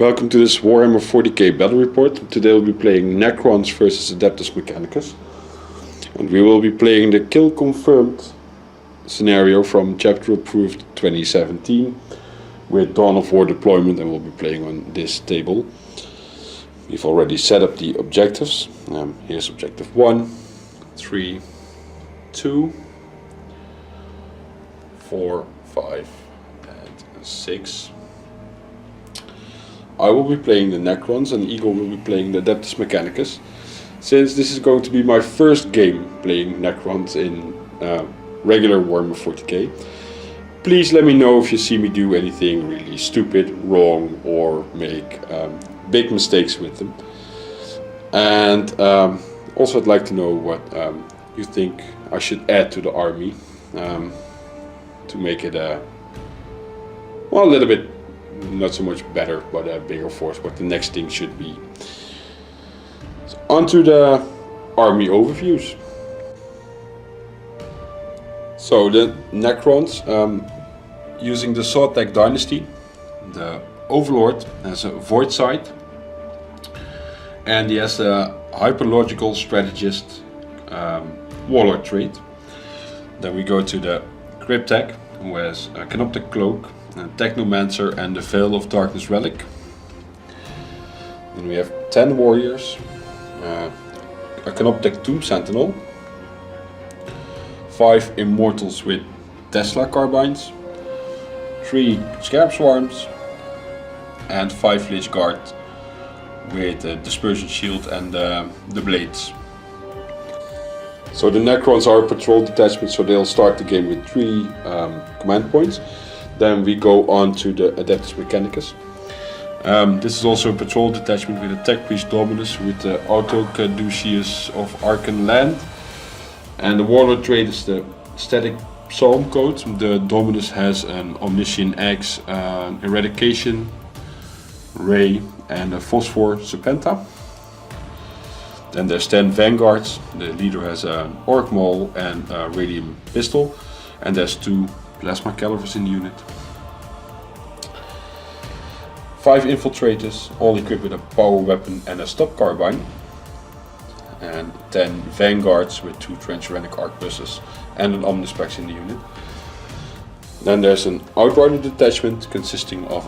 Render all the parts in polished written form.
Welcome to this Warhammer 40k battle report. Today we'll be playing Necrons versus Adeptus Mechanicus. And we will be playing the kill confirmed scenario from chapter approved 2017 with Dawn of War deployment, and we'll be playing on this table. We've already set up the objectives. Here's objective 1, 3, 2, 4, 5 and 6. I will be playing the Necrons and Igor will be playing the Adeptus Mechanicus. Since this is going to be my first game playing Necrons in regular Warhammer 40k, please let me know if you see me do anything really stupid, wrong, or make big mistakes with them. And also I'd like to know what you think I should add to the army to make it a little bit, not so much better, but a bigger force, what the next thing should be. So on to the army overviews. So the Necrons, using the Sawtech dynasty, the Overlord has a Void Sight, and he has a Hyperlogical Strategist Warlord trait. Then we go to the Cryptech, who has a Canoptic Cloak, a Technomancer and the Veil of Darkness Relic. Then we have 10 warriors, a Canoptek Tomb Sentinel, 5 Immortals with Tesla carbines, 3 Scarab Swarms, and 5 Lich Guard with a Dispersion Shield and the Blades. So the Necrons are a patrol detachment, so they'll start the game with 3 command points. Then we go on to the Adeptus Mechanicus. This is also a patrol detachment with a Tech Priest Dominus with the Auto Caduceus of Arcan Land. And the Warlord trait is the Static Psalm Code. The Dominus has an Omniscient Axe, an Eradication Ray, and a Phosphor Serpenta. Then there's 10 Vanguards. The leader has an Orc Maul and a Radium Pistol. And there's 2 Plasma Calivers in the unit. 5 Infiltrators, all equipped with a Power Weapon and a Stop Carbine. And 10 Vanguards with 2 Transuranic Arquebuses and an Omnispex in the unit. Then there's an Outrider detachment consisting of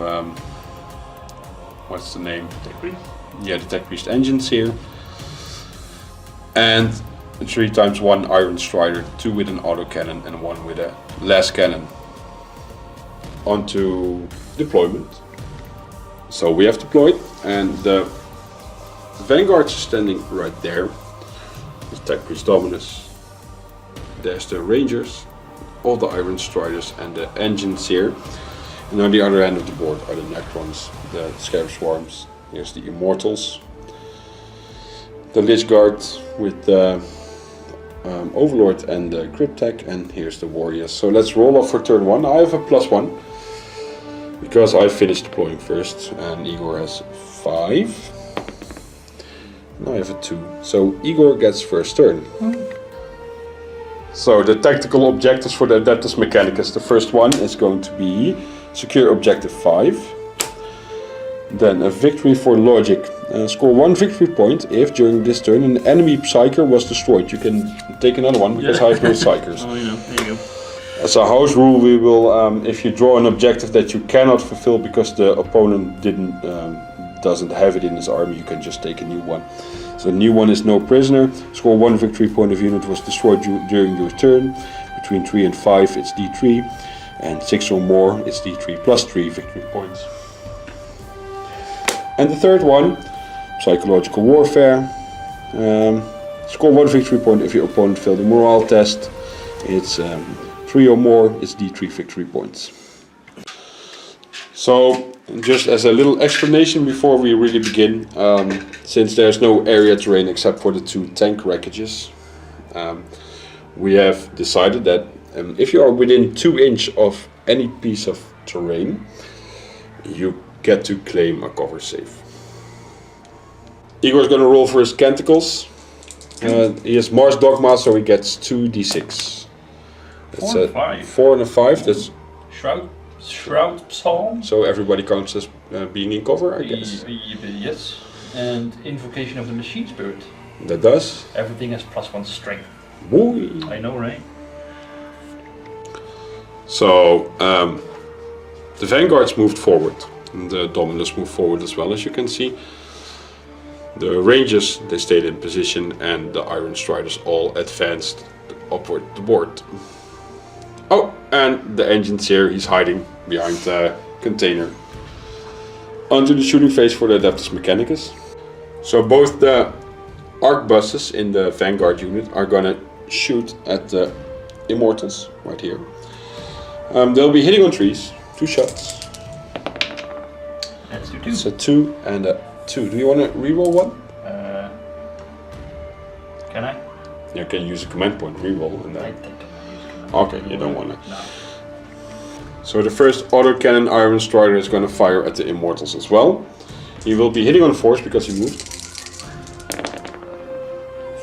what's the name? Tech Priest? Yeah, the Tech Priest engines here. And 3 times 1 Iron Strider, 2 with an autocannon and 1 with a las cannon. On to deployment. So we have deployed, and the Vanguards are standing right there. The Tech Priest Dominus. There's the Rangers, all the Iron Striders and the engines here. And on the other end of the board are the Necrons, the Scarab Swarms. Here's the Immortals, the Lich Guard with the Overlord and the Cryptech, and here's the Warriors. So let's roll off for turn 1. I have a +1 because I finished deploying first, and Igor has 5. And I have a 2. So Igor gets first turn. So the tactical objectives for the Adeptus Mechanicus. The first one is going to be secure objective 5. Then a victory for logic. Score 1 victory point if during this turn an enemy Psyker was destroyed. You can take another one because I have no Psykers. Oh, you know, there you go. As a house rule, we will, if you draw an objective that you cannot fulfill because the opponent doesn't have it in his army, you can just take a new one. So the new one is no prisoner. Score 1 victory point if unit was destroyed during your turn. Between 3 and 5 it's D3, and 6 or more it's D3 plus 3 victory points. And the third one, psychological warfare. Score 1 victory point if your opponent failed a morale test. It's 3 or more, it's D3 victory points. So, just as a little explanation before we really begin, since there's no area terrain except for the 2 tank wreckages, we have decided that if you are within 2 inches of any piece of terrain, you get to claim a cover save. Igor's gonna roll for his Canticles. He has Mars Dogma, so he gets 2d6. That's 4 and 5. 4 and a 5. That's Shroud? Shroud Psalm. So everybody counts as being in cover, I guess. Yes. And Invocation of the Machine Spirit. That does. Everything has +1 strength. Boy. I know, right? So the Vanguards moved forward. And the Dominus moved forward as well, as you can see. The Rangers, they stayed in position, and the Iron Striders all advanced upward the board. Oh, and the Engineer, he's hiding behind the container. Onto the shooting phase for the Adeptus Mechanicus. So both the arquebuses in the Vanguard unit are gonna shoot at the Immortals, right here. They'll be hitting on trees, 2 shots. Let's do 2. So 2 and a 2. Do you want to reroll one? Can I? You can use a command point reroll and I then. don't want to use command. Okay, you don't want to. No. So the first autocannon Iron Strider is going to fire at the Immortals as well. He will be hitting on force because he moved.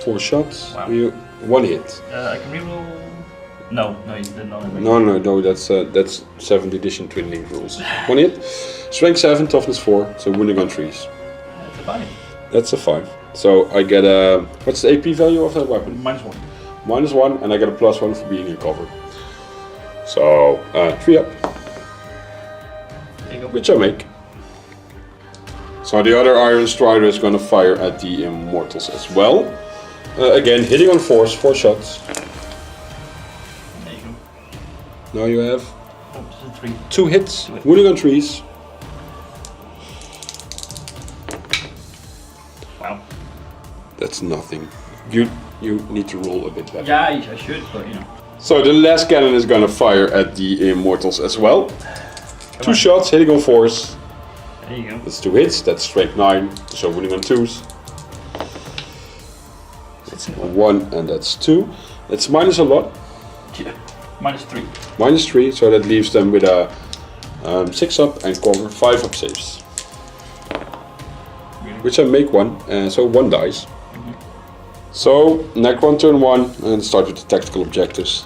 4 shots. Wow. 1 hit. I can reroll. No, you did not. No. That's 7th edition Twin Link rules. 1 hit. Strength 7, toughness 4. So wounding on trees. That's a 5. That's a 5. So I get a. What's the AP value of that weapon? -1. -1, and I get a +1 for being in cover. So 3 up. There you go. Which I make. So the other Iron Strider is going to fire at the Immortals as well. Again, hitting on force, 4 shots. There you go. Now you have Oh, this is 3. 2 hits, 2 hits. wounding on trees. Wow. That's nothing. You need to roll a bit better. Yeah, I should, but you know. So the last cannon is going to fire at the Immortals as well. Come 2 on. shots, hitting on force. There you go. That's 2 hits, that's strength 9, so wounding on 2s. That's 1 and that's 2. It's minus a lot, Yeah. -3. minus 3, so that leaves them with a 6 up and cover 5 up saves. Really? Which I make 1, so 1 dies. So, Necron turn 1 and start with the tactical objectives.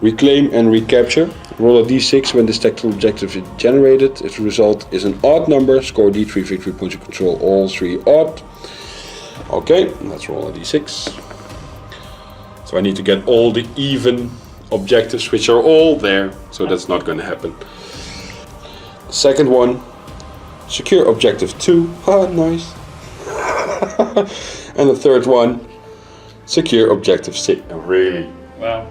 Reclaim and recapture. Roll a d6 when this tactical objective is generated. If the result is an odd number, score d3 victory points to control all 3 odd. Okay, let's roll a d6. So I need to get all the even objectives, which are all there, so that's not going to happen. Second one, secure objective 2. Ah, nice. And the third one, secure objective 6. Really? Wow.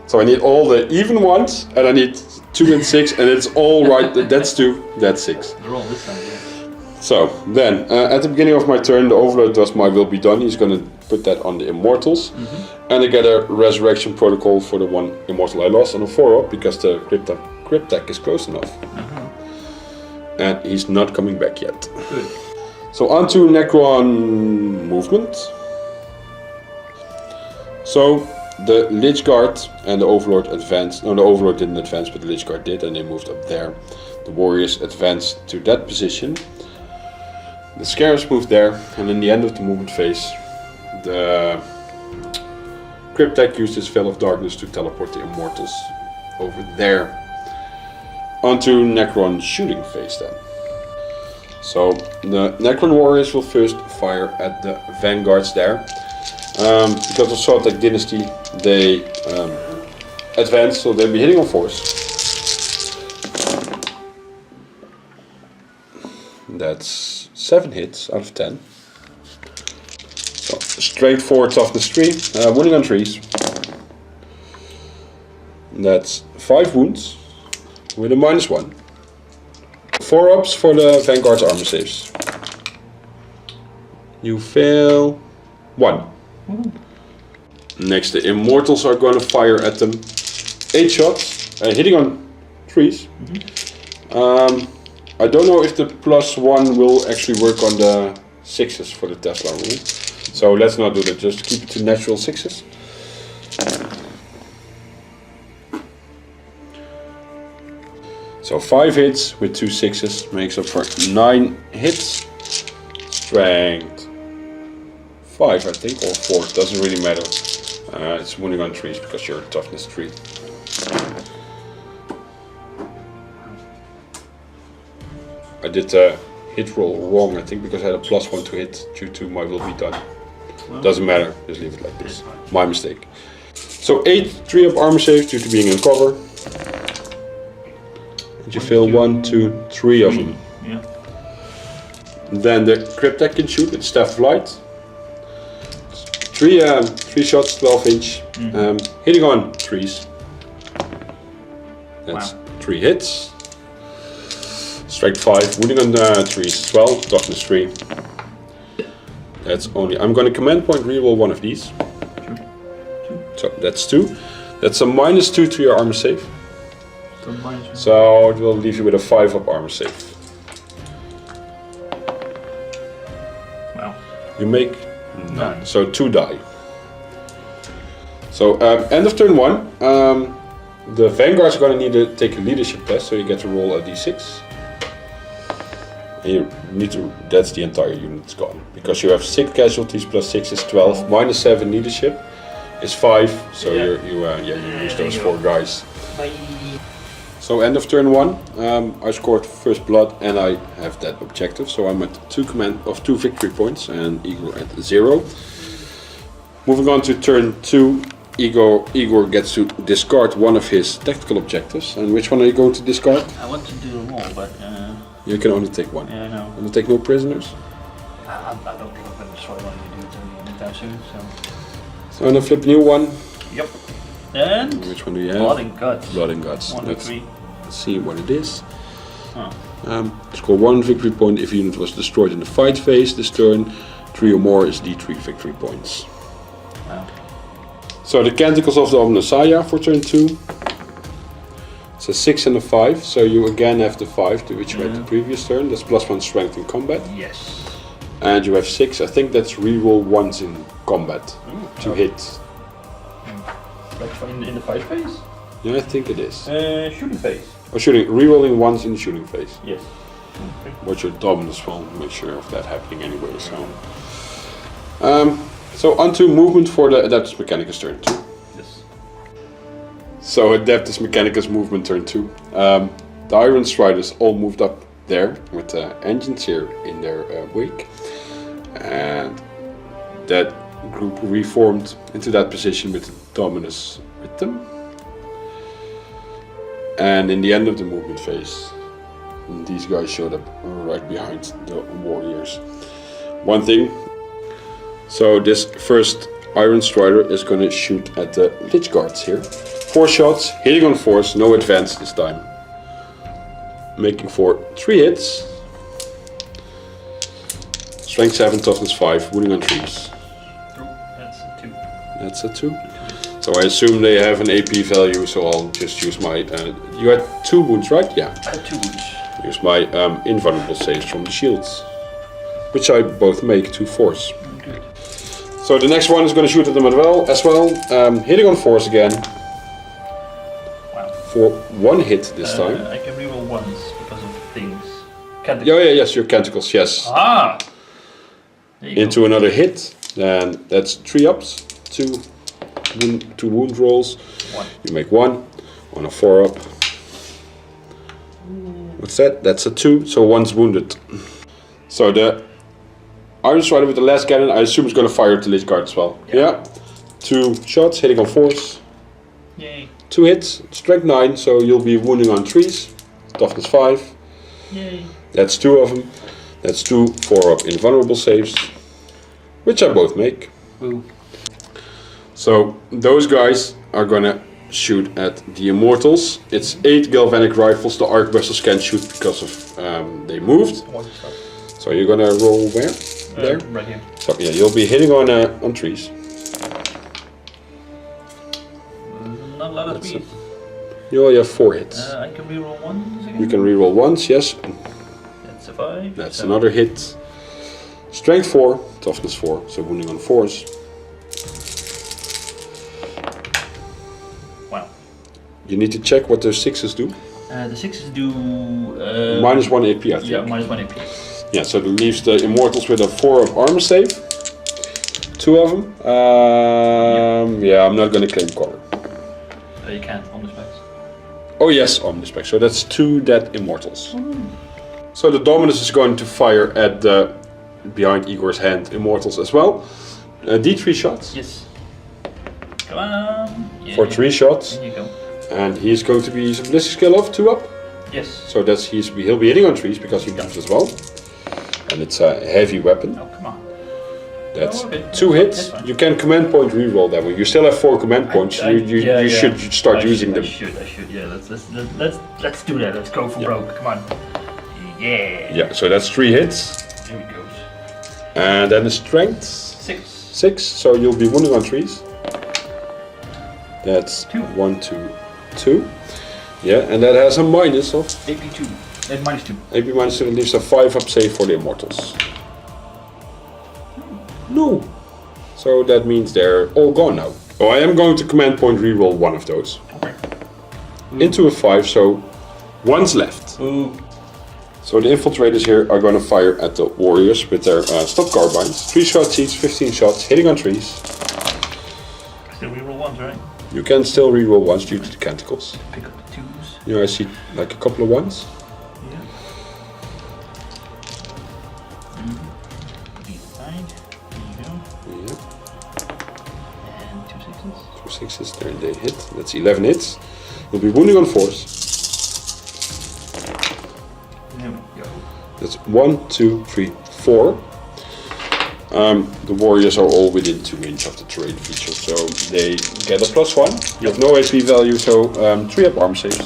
So I need all the even ones, and I need 2 and 6, and it's all right. That's 2, that's 6. They're all this time, yeah. So then, at the beginning of my turn, the Overlord does my will be done. He's going to put that on the Immortals. And I get a resurrection protocol for the 1 Immortal I lost on a 4-up because the Cryptek is close enough. And he's not coming back yet. Good. So on to Necron movement. So the Lich Guard and the Overlord advanced. No, the Overlord didn't advance, but the Lich Guard did, and they moved up there. The Warriors advanced to that position. The Scarabs moved there, and in the end of the movement phase, the Cryptek used his Veil of Darkness to teleport the Immortals over there. Onto Necron shooting phase then. So the Necron Warriors will first fire at the Vanguards there. Because of Sotek Dynasty, they advance, so they'll be hitting on force. That's 7 hits out of 10. So strength 4, toughness 3, wounding on trees. That's 5 wounds with a -1. 4 ups for the Vanguard's armor saves. You fail 1. Next, the Immortals are going to fire at them. 8 shots, hitting on trees. I don't know if the +1 will actually work on the 6s for the Tesla rule. So let's not do that, just keep it to natural 6s. So 5 hits with 2 6s makes up for 9 hits. Strength 5, I think, or 4, doesn't really matter. It's wounding on trees because you're toughness 3. did the hit roll wrong, I think, because I had a +1 to hit due to my will be done. Well, Doesn't matter, just leave it like this. My mistake. So 8 3-up armor saves due to being in cover. And you fail 1, 2, 3 of them. Yeah. Then the Cryptek can shoot with Staff of Light. 3 shots, 12 inch. Hitting on 3s. That's 3 hits. Strength 5, wounding on 3s as well, toughness 3. That's only. I'm going to command point reroll one of these. So that's 2. That's a -2 to your armor save. So it will leave you with a 5-up armor save. Wow. You make none. So 2 die. So end of turn 1. The Vanguards are going to need to take a leadership test, so you get to roll a d6. And you need to. That's the entire unit's gone because you have 6 casualties plus 6 is 12. -7 leadership is 5. So you lose those 4 guys. Bye. So end of turn 1. I scored first blood and I have that objective. So I'm at 2 victory points and Igor at 0. Moving on to turn 2. Igor gets to discard one of his tactical objectives. And which one are you going to discard? I want to do them all, but You can only take one. yeah, I know. And take no prisoners. I don't think I'm going to destroy one to do it anytime soon. So. So I'm gonna flip a new one. Yep. And Which one do you have? Blood and Guts. Blood and Guts. 1 and 3. Let's see what it is. Oh. Score 1 victory point if unit was destroyed in the fight phase this turn. 3 or more is D3 victory points. Wow. So the Canticles of the Omnisaya for turn 2. It's a 6 and a 5, so you again have the 5 to which you had the previous turn. That's +1 strength in combat. Yes. And you have 6. I think that's reroll once in combat to hit. Like in the fight phase? Yeah, I think it is. Shooting phase. Or shooting, rerolling once in the shooting phase. Yes. But your dominance will make sure of that happening anyway. So onto movement for the Adeptus Mechanicus turn 2. Yes. So Adeptus Mechanicus movement turn 2. The Iron Striders all moved up there with the engines here in their wake. And that group reformed into that position with Dominus with them. And in the end of the movement phase, these guys showed up right behind the warriors. One thing, so this first Iron Strider is going to shoot at the Lich Guards here. 4 shots, hitting on 4s, no advance this time. Making for 3 hits. Strength 7, toughness 5, wounding on 3s. That's a 2. That's a 2. So I assume they have an AP value, so I'll just use my... you had 2 wounds, right? Yeah. I had 2 wounds. Use my invulnerable saves from the shields. Which I both make 2 4s. Good. So the next one is going to shoot at them as well. Hitting on 4s again. Wow. For 1 hit this time. I can reroll once because of things. Can't Yes, your Canticles, yes. Ah! There you Into another hit. Then that's 3 ups. 2 wound rolls. 1. You make 1 on a 4 up. What's that? That's a 2, so 1's wounded. So the Iron Strider with the last cannon, I assume is going to fire at the Lich Guard as well. Yeah. 2 shots, hitting on 4s. Yay. 2 hits, strength 9, so you'll be wounding on 3s. Toughness 5. Yay. That's 2 of them. That's 2 4-up invulnerable saves, which I both make. Ooh. So those guys are gonna shoot at the Immortals. It's 8 galvanic rifles. The arquebuses can't shoot because of they moved. So you're gonna roll where? There. Right here. So yeah, you'll be hitting on trees. Not a lot of trees. You only have 4 hits. I can reroll ones again. You can reroll once, yes. That's a 5. That's another hit. Strength 4, toughness 4, so wounding on 4s. Wow. You need to check what those 6s do. The 6s do... -1 AP, I think. Yeah, -1 AP. Yeah, so that leaves the Immortals with a 4-up armor save. 2 of them. Yeah, I'm not going to claim color. You can't on the specs. Oh yes, Omnispecs. So that's 2 dead Immortals. So the Dominus is going to fire at the behind Igor's hand Immortals as well. D3 shots. Yes. Come on. Yeah, For 3 shots. There you go. And he's going to be using ballistic skill of 2 up. Yes. So that's he'll be hitting on trees because he moves as well. And it's a heavy weapon. Oh, come on. That's okay. 2 hits. You can command point reroll that one. You still have 4 command points. You should start using them. I should. Yeah, let's do that. Let's go for broke. Come on. Yeah. Yeah. So that's 3 hits. There it goes. And then the strength. 6. So you'll be wounding on trees. That's 2. 1, 2, 2. Yeah, and that has a minus of AP 2. Minus 2. AP minus 2. That leaves a 5 up save for the Immortals. No. So that means they're all gone now. So I am going to command point reroll one of those. Okay. Into a 5, so 1's left. Ooh. So the infiltrators here are going to fire at the warriors with their stop carbines. 3 shots each, 15 shots, hitting on trees. Still reroll ones, right? You can still reroll once due to the canticles. Pick up the 2s. You know, I see like a couple of ones. Yeah. Be fine. There you go. Yeah. And 2 6s. 2 6s there and they hit. That's 11 hits. You'll be wounding on 4s. There we go. That's 1, 2, 3, 4. The warriors are all within 2 inches of the terrain feature, so they get a +1. You have no HP value, so 3 up arm saves.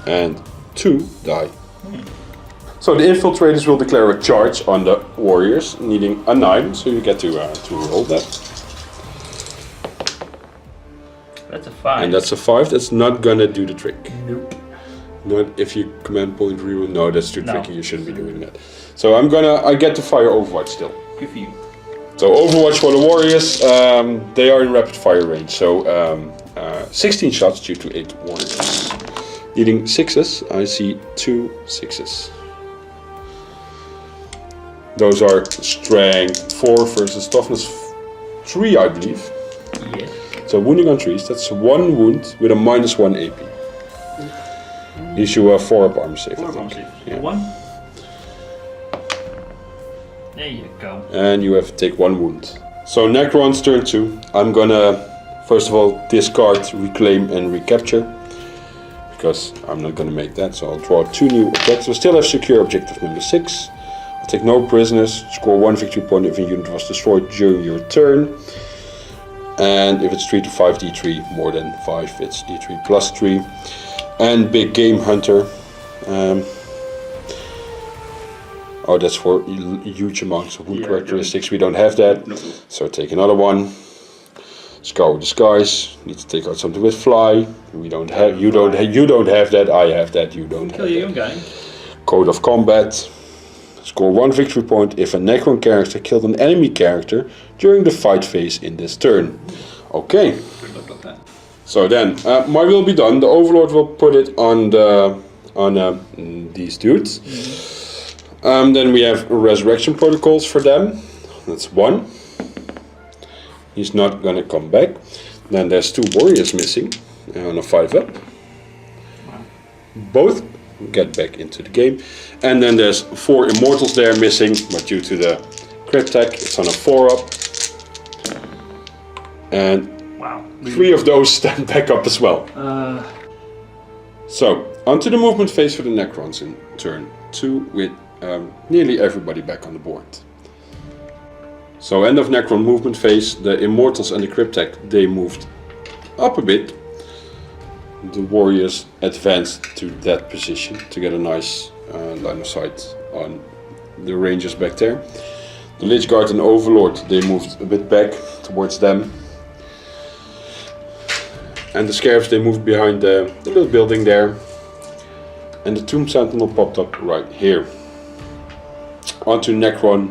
And 2 die. So the infiltrators will declare a charge on the warriors, needing a 9, so you get to roll that. That's a 5. And that's a 5, that's not gonna do the trick. Nope. Not if you command point reroll. No, that's too tricky. You shouldn't be doing that. So I get to fire Overwatch still. Good for you. So Overwatch for the warriors. They are in rapid fire range. So 16 shots due to 8 warriors. Needing 6s. I see 2 6s. Those are strength 4 versus toughness 3, I believe. Yes. So wounding on trees. That's 1 wound with a -1 AP. Issue a 4 up armor save. 4 up armor save. Yeah. 1. There you go. And you have to take 1 wound. So Necrons turn 2. I'm gonna first of all discard, reclaim and recapture. Because I'm not gonna make that, so I'll draw 2 new objectives. I still have secure objective number 6. I'll take no prisoners, score 1 victory point if a unit was destroyed during your turn. And if it's 3 to 5 D3, more than 5, it's D3 plus 3. And Big Game Hunter. Oh, that's for huge amounts of wound characteristics. We don't have that. No. So take another one. Scour Disguise. Need to take out something with Fly. We don't have. You don't have that. I have that. You don't have Kill your own that. guy. Code of Combat. Score 1 victory point if a Necron character killed an enemy character during the fight phase in this turn. Okay. Good luck with that. So then, my will be done. The Overlord will put it on these dudes. Then we have resurrection protocols for them. That's 1. He's not gonna come back. Then there's 2 warriors missing on a 5 up. Both get back into the game. And then there's 4 immortals there missing, but due to the crit tech, it's on a 4 up. And Wow. 3 of those stand back up as well. So, onto the movement phase for the Necrons in turn 2 with nearly everybody back on the board. So, end of Necron movement phase, the Immortals and the Cryptek, they moved up a bit. The warriors advanced to that position to get a nice line of sight on the rangers back there. The Lich Guard and Overlord, they moved a bit back towards them. And the Scarabs, they moved behind the little building there. And the Tomb Sentinel popped up right here. Onto Necron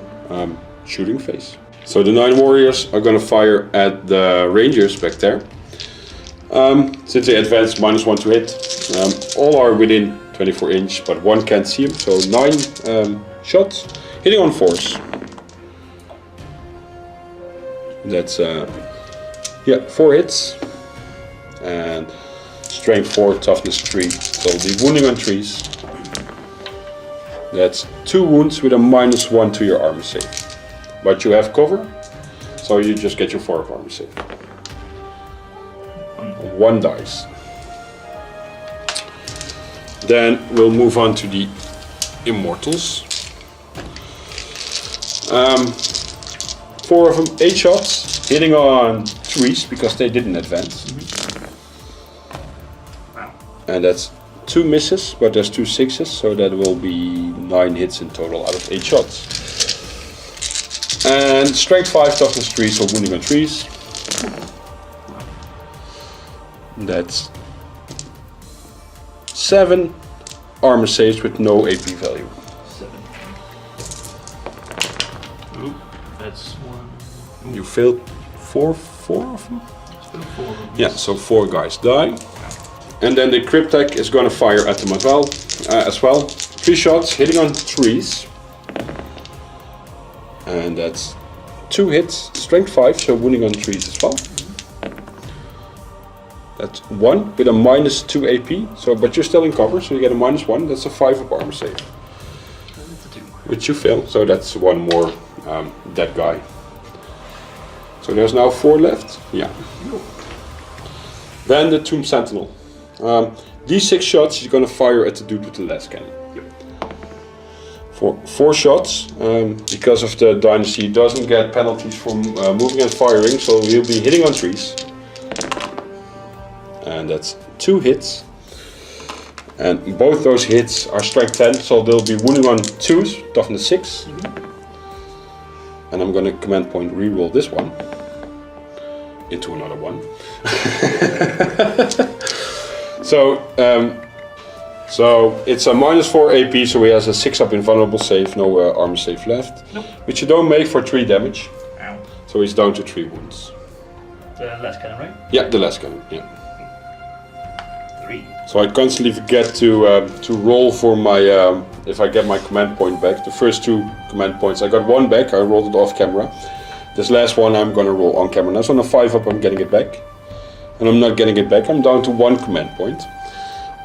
shooting phase. So the 9 warriors are going to fire at the rangers back there. Since they advanced -1 to hit, all are within 24 inch, but 1 can't see them. So 9 shots, hitting on 4s. That's 4 hits. And strength 4, toughness 3. So the wounding on 3s. That's 2 wounds with a -1 to your armor save. But you have cover, so you just get your 4 of armor save. 1 dice. Then we'll move on to the Immortals. 4 of them, 8 shots, hitting on 3s because they didn't advance. Wow. And that's 2 misses, but there's 2 6s, so that will be 9 hits in total out of 8 shots. And strength 5, toughness 3, so wounding on 3s. That's 7 armor saves with no AP value. 7. Oop, that's 1. You failed 4 of them? Still 4 of them. Yeah, so 4 guys die. And then the Cryptek is going to fire at them as well. 3 shots, hitting on 3s. And that's 2 hits, strength 5, so wounding on 3s as well. That's 1 with a -2 AP, so but you're still in cover, so you get a -1. That's a 5 of armor save. Which you fail, so that's 1 more dead guy. So there's now 4 left. Yeah. Then the Tomb Sentinel. These 6 shots you're going to fire at the dude with the last cannon. For 4 shots, because of the dynasty, he doesn't get penalties from moving and firing, so he'll be hitting on 3s. And that's 2 hits. And both those hits are strength 10, so they'll be wounding on 2s, toughness 6. And I'm going to command point reroll this one into another one. So it's a -4 AP, so he has a 6 up invulnerable save, no armor save left. Nope. Which you don't make for 3 damage. Ow. So he's down to 3 wounds. The last cannon, right? Yeah, the last cannon, yeah. 3. So I constantly forget to roll for my, if I get my command point back. The first 2 command points, I got 1 back, I rolled it off camera. This last one I'm gonna roll on camera. Now so on a 5 up I'm getting it back. And I'm not getting it back, I'm down to 1 command point.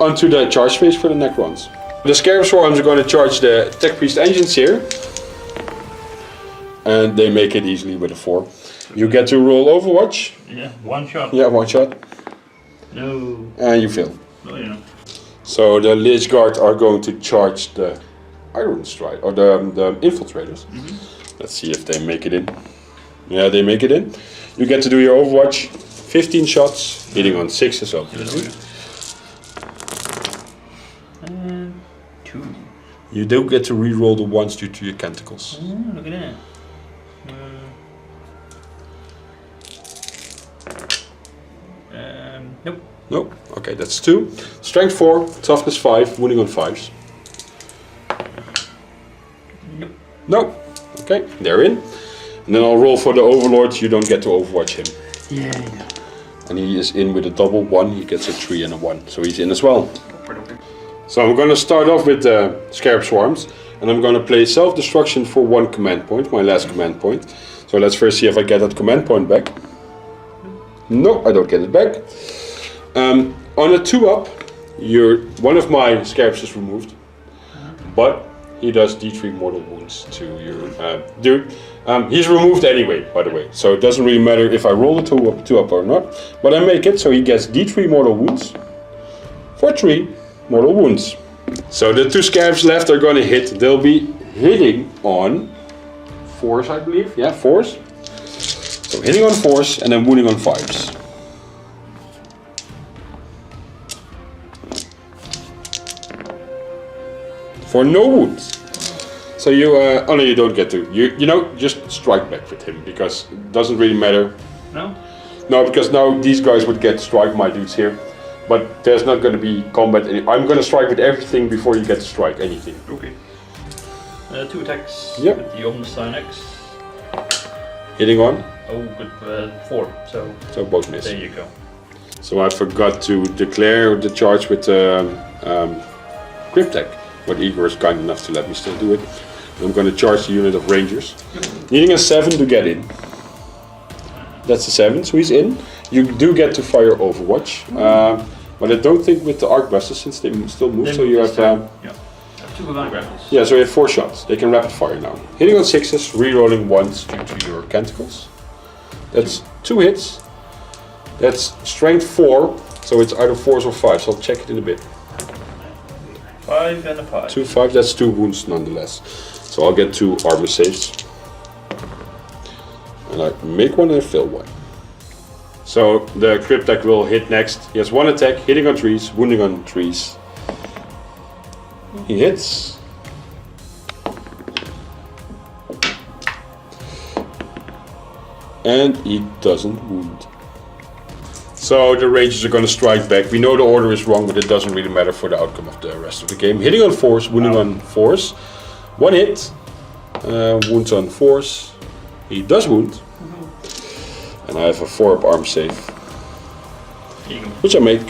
Onto the charge phase for the Necrons. The Scarab Swarms are going to charge the Tech Priest engines here. And they make it easily with a 4. You get to roll Overwatch. Yeah, 1 shot. Yeah, 1 shot. No. And you fail. Oh yeah. So the Lich Guard are going to charge the Iron Stride, or the Infiltrators. Let's see if they make it in. Yeah, they make it in. You get to do your Overwatch. 15 shots, hitting on 6s up. And 2. You do get to reroll the 1s due to your Canticles. Oh, look at that. Nope. Nope. Okay, that's 2. Strength 4, toughness 5, wounding on 5s. Nope. Nope. Okay, they're in. And then I'll roll for the Overlord. You don't get to Overwatch him. Yeah. And he is in with a double 1. He gets a 3 and a 1, so he's in as well. So I'm going to start off with the Scarab Swarms, and I'm going to play Self-Destruction for 1 command point, my last command point. So let's first see if I get that command point back. No, I don't get it back. On a 2 up, one of my Scarabs is removed, but he does D3 mortal wounds to your dude. He's removed anyway, by the way, so it doesn't really matter if I roll the 2 up or not, but I make it, so he gets D3 mortal wounds for 3 mortal wounds. So the 2 Scarabs left are going to hit. They'll be hitting on 4s, I believe. Yeah, 4s. So hitting on 4s and then wounding on 5s. For no wounds. So you, oh no, you don't get to. You know, just strike back with him because it doesn't really matter. No? No, because now these guys would get strike my dudes here. But there's not going to be combat. I'm going to strike with everything before you get to strike anything. Okay. 2 attacks Yep. with the Omnisynex. Hitting on. Oh, good. 4. So both miss. There you go. So I forgot to declare the charge with Cryptek, but Igor is kind enough to let me still do it. I'm going to charge the unit of Rangers. Needing a 7 to get in. That's a 7, so he's in. You do get to fire Overwatch, but I don't think with the Arcbusters since they still move, so you have... Yeah. 2 Divine Grapples. Yeah, so we have 4 shots. They can rapid fire now. Hitting on 6s, re-rolling 1s due to your Canticles. That's 2 hits. That's strength 4, so it's either 4s or 5s. I'll check it in a bit. 5 and a 5. 2 5, that's 2 wounds nonetheless. So I'll get 2 armor saves. And I make 1 and I fail 1. So the Cryptek will hit next. He has 1 attack, hitting on trees, wounding on trees. He hits. And he doesn't wound. So the Rangers are going to strike back. We know the order is wrong, but it doesn't really matter for the outcome of the rest of the game. Hitting on 4s, wounding on 4s. 1 hit. Wounds on 4s. He does wound. And I have a 4-up arm save. Which I make.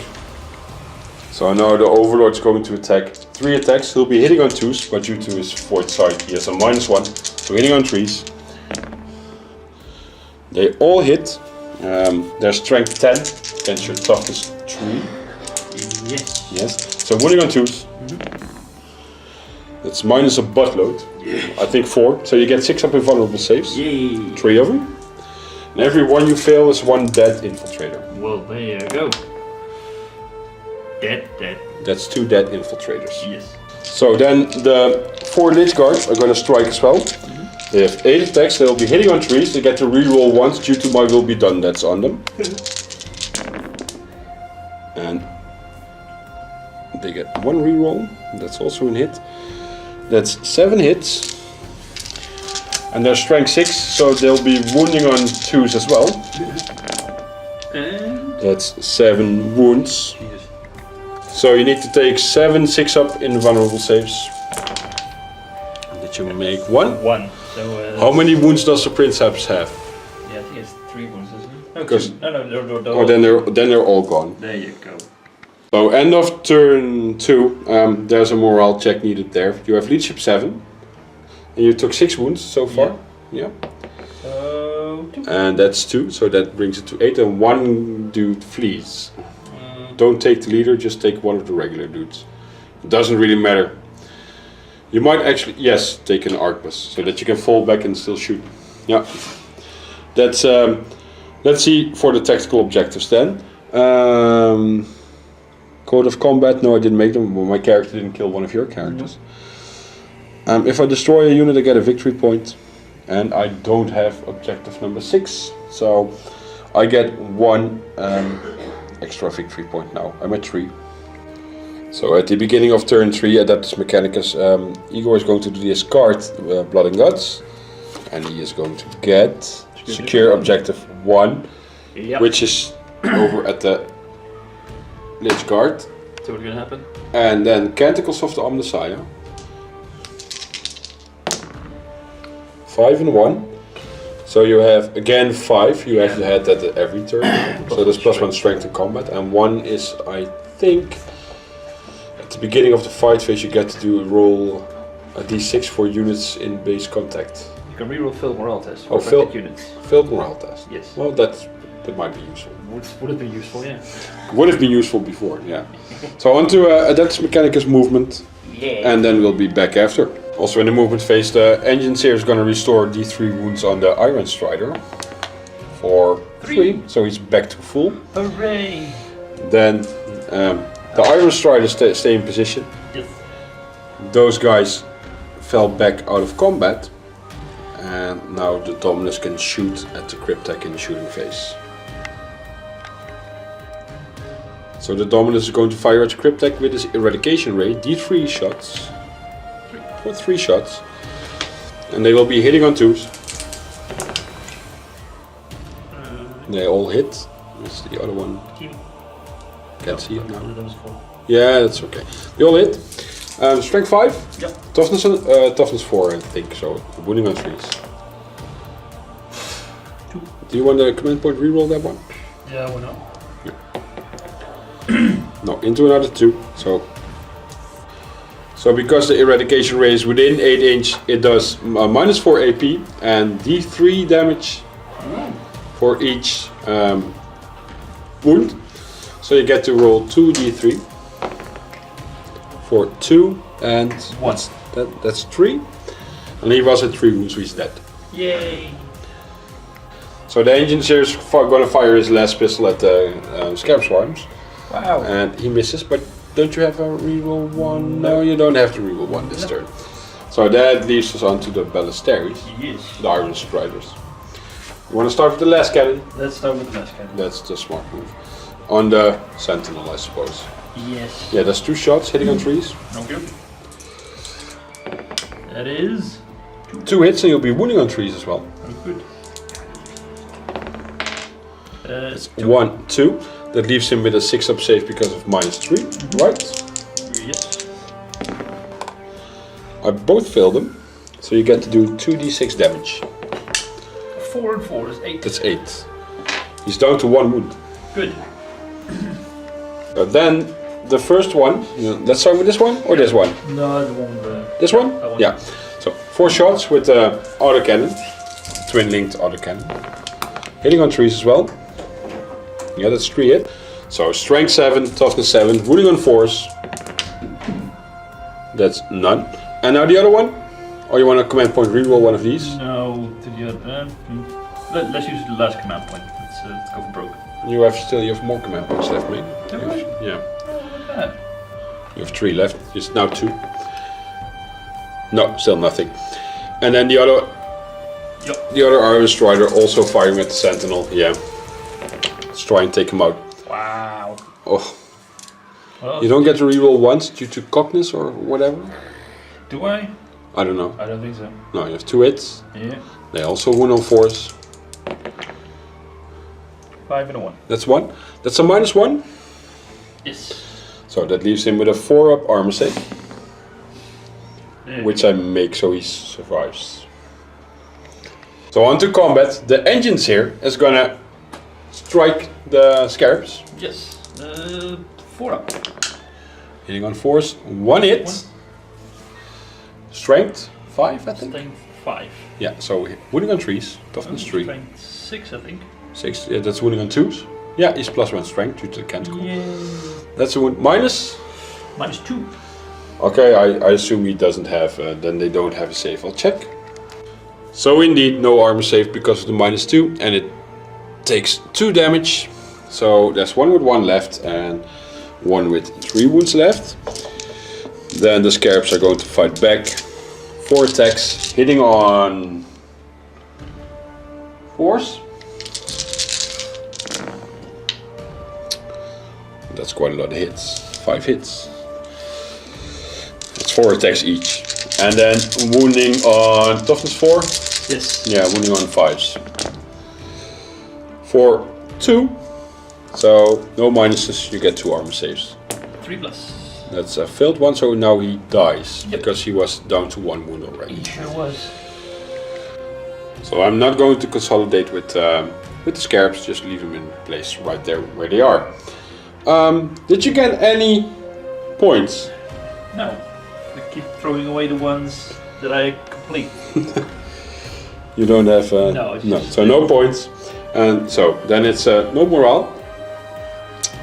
So now the Overlord is going to attack 3 attacks. He'll be hitting on 2s, but due to his void sight, he has a -1. So hitting on 3s. They all hit. Their strength 10 against your toughness 3. Yes. Yes. So wounding on 2s. That's minus a buttload. I think 4. So you get 6 up in vulnerable saves. Yay. 3 of them. And every one you fail is 1 dead infiltrator. Well, there you go. Dead. That's 2 dead infiltrators. Yes. So then the 4 Lich Guards are going to strike as well. They have 8 attacks, they'll be hitting on trees. They get to reroll once due to my will be done that's on them. And they get 1 reroll, that's also a hit. That's 7 hits. And they're strength 6, so they'll be wounding on 2s as well. And that's 7 wounds. So you need to take 7 6-up in vulnerable saves. Did you make 1? 1. So how many wounds does the Princeps have? Yeah, I think it's 3 wounds, isn't it? No, Because no. Oh, then they're all gone. There you go. So end of turn 2. There's a morale check needed there. You have leadership 7. And you took 6 wounds so far. Yeah. So 2. And that's 2, so that brings it to 8. And 1 dude flees. Don't take the leader, just take 1 of the regular dudes. It doesn't really matter. You might actually, yes, take an arquebus, so that you can fall back and still shoot. Yeah. That's, let's see for the tactical objectives then. Code of combat, no I didn't make them, well, my character didn't kill one of your characters. If I destroy a unit I get a victory point. And I don't have objective number 6, so I get 1 extra victory point now. I'm at 3. So at the beginning of turn 3, Adeptus Mechanicus, Igor is going to discard Blood and Guts. And he is going to get secure objective 1, which is over at the Lich Guard. So what's gonna happen? And then Canticles of the Omnissiah. 5 and 1. So you have again 5. You have had that at every turn. So there's +1 strength in combat, and 1 is, I think, at the beginning of the fight phase you get to do roll a d6 for units in base contact. You can reroll failed morale test for failed units. Failed morale test. Yes. Well, that might be useful. Would have been useful, yeah. Would have been useful before, yeah. So on to Adeptus Mechanicus movement. Yeah. And then we'll be back after. Also in the movement phase, the Engineer is going to restore d3 wounds on the Iron Strider for 3, so he's back to full. Hooray! Then the Iron Strider stay in position. Yes. Those guys fell back out of combat, and now the Dominus can shoot at the Cryptek in the shooting phase. So the Dominus is going to fire at the Cryptek with his Eradication Ray, d3 shots. For 3 shots, and they will be hitting on 2s. They all hit. What's the other one? Can't see it now. Yeah, that's okay. They all hit. Strength 5. Yep. Toughness 4, I think. So wounding on 3s. 2. Do you want the command point reroll that one? Yeah, why not? No, into another 2. So because the Eradication Ray is within 8 inch, it does -4 AP and d3 damage for each wound. So you get to roll 2 d3 for 2 And One. that's 3. And he was at 3 wounds, so he's dead. Yay! So the engine here is going to fire his last pistol at the Scarab Swarms. Wow. And he misses, but don't you have a reroll 1? No, you don't have to reroll 1 this turn. So that leaves us onto the Ballesteros, Yes. the Iron Striders. You want to start with the last cannon? Let's start with the last cannon. That's the smart move. On the Sentinel, I suppose. Yes. Yeah, that's 2 shots hitting on 3s. Okay. That is 2 hits and you'll be wounding on 3s as well. good. It's 1, 2. That leaves him with a 6-up save because of -3, right? Yes. I both failed him, so you get to do 2d6 damage. 4 and 4 is 8. That's 8. He's down to 1 wound. Good. Then the first one, let's start with this one or this one? No, the one. This one? That one. Yeah. So 4 shots with the autocannon, twin-linked autocannon. Hitting on 3s as well. Yeah, that's 3 hit. So strength 7, toughness 7, wounding on 4s. That's none. And now the other one? Or you want a command point reroll one of these? No, to the other. Let's use the last command point. Let's go for broke. You have more command points left, mate. Yeah. Ah. You have 3 left. It's now 2. No, still nothing. And then the other Iron Strider also firing at the Sentinel. Yeah. Let's try and take him out. Wow. Oh. Well, You don't get to reroll once due to cockness or whatever? do I? I don't know. I don't think so. No, you have 2 hits. Yeah. They also wound on 4s. 5 and a 1. That's 1. That's a -1. Yes. So that leaves him with a 4-up armor save, Yeah. which I make so he survives. So on to combat. The engines here is gonna strike the Scarabs. Yes. 4 up. Hitting on 4s. 1 hit. 1. Strength 5, I think. Strength 5. Yeah, so wounding on 3s. Toughness 3. Strength 6, I think. 6. Yeah, that's wounding on 2s. Yeah, he's +1 strength due to the canticle. Yeah. That's a wound. Minus? -2. Okay, I assume he doesn't have, then they don't have a save. I'll check. So indeed, no armor save because of the -2, and it takes 2 damage. So there's 1 with 1 left and 1 with 3 wounds left. Then the Scarabs are going to fight back. 4 attacks, hitting on 4s. That's quite a lot of hits. 5 hits. It's 4 attacks each. And then wounding on toughness 4. Yes. Yeah, wounding on 5s. For 2. So no minuses, you get 2 armor saves. 3+. That's a failed one, so now he dies. Yep. Because he was down to 1 wound already. He sure was. So I'm not going to consolidate with the Scarabs, just leave them in place right there where they are. Did you get any points? No. I keep throwing away the ones that I complete. You don't have No, it's no. just- So no points, and so then it's no morale.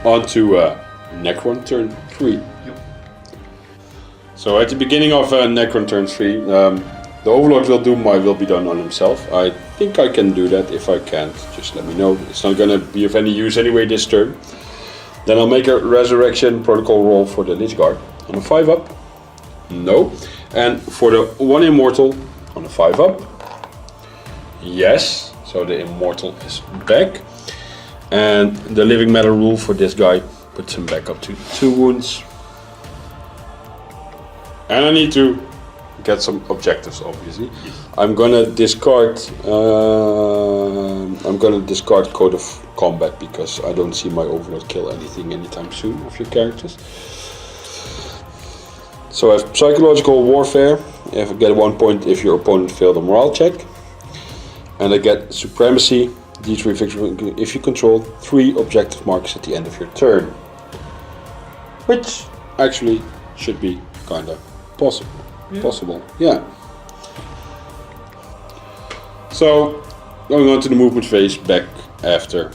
On to Necron turn 3. Yep. So at the beginning of Necron turn 3, the Overlord will be done on himself. I think I can do that. If I can't, just let me know. It's not gonna be of any use anyway this turn. Then I'll make a Resurrection Protocol roll for the Lich Guard on a 5-up. No. And for the 1 Immortal on a 5-up. Yes. So the Immortal is back. And the Living Matter rule for this guy puts him back up to 2 wounds. And I need to get some objectives, obviously. Yes. I'm gonna discard Code of Combat because I don't see my Overlord kill anything anytime soon of your characters. So I have Psychological Warfare. I get 1 point if your opponent failed a morale check. And I get Supremacy, D3 victory if you control 3 objective markers at the end of your turn. Which actually should be kinda possible. Yeah. So, going on to the movement phase back after.